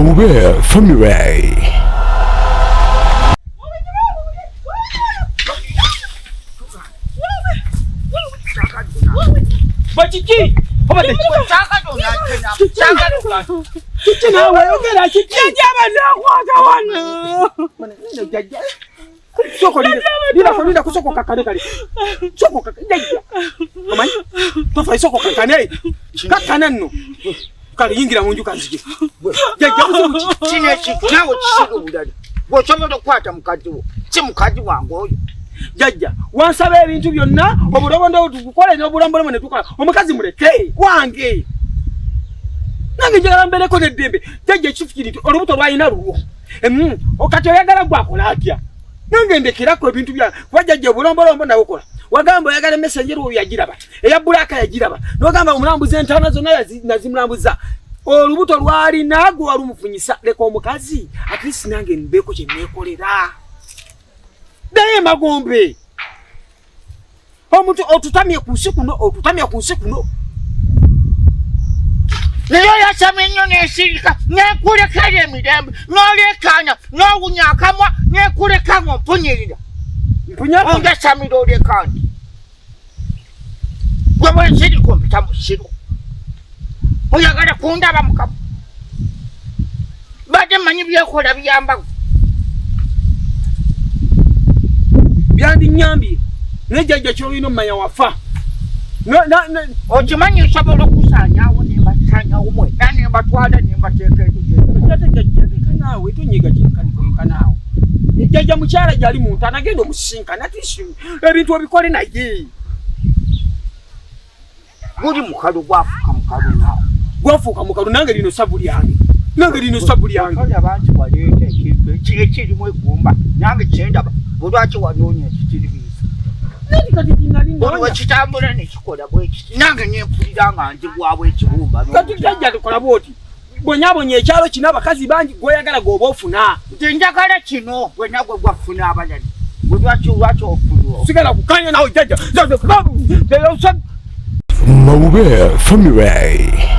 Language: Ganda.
Mawube family. Bachiki, oba de chaka chichi na wewe ngela chichi jaba na kwaga wana jaja soko lila kusoko kakane kali soko kakane kamai tofa soko kakane kakane no kali yingira munju kanzije jaja muzo chinechi nawo chishiko budali bochomoto kwata mukazi wo chimukazi wangu oyo jaja wansabe ebintu byonna obulobondo tukukola n'obulambola mwe tukola omukazi muleke wange nange njagala mbeleko n'eddembe jaja kifikiri olubuto lwalina luwo okati oyagala gwakola atya nange ndekerako ebintu bya kuba jaja obulombolombo nabukola wagamba oyagala messenger oyo yagiraba eya bulaka yagiraba n'ogamba omulambuzi entaana zonna nazimulambuza olubuto lwali nagwe walumufunyisa leka omukazi at least nange mbeeko kye neekolera daye magombe omuntu otutamye ku nsi kuno niyo yasamenyo nesirika nekuleka emirembe nolekanya nowunyakamwa nekuleka ng'ompunyirira ongesamira olekandi gwe bwensirika ompita musiru oyagala kundaba mukama badde manyi byekola biyambago byandi nyambye nejajja kyolino mmanya wafa okimanyi osobola okusanyawo nembasanyawo mwena nembatwala nembateeka ekyokanaawe tonyiga kyekanaawe ejjajja mukyala gyali muntu anagenda omusisinkana tisi ebintu obikole naye guli mukalu gwafuuka mukalu nange lino sabu lyange abantu waleeta ekintu ekirimu egumba nange kyendaba olwaki wanoonya ekitiribiisa olwekitambula nekikola bwekiti nange nempulira nga nzigwawo ekibumba kati jajja tukola bwoti bwenyabonya ekyalo kino abakazi bangi gweyagala goba ofuna nti njagala kino bwenagwe gwafuna abalali olwaki ofuna sigala kukanya nawe jajja Mawube family.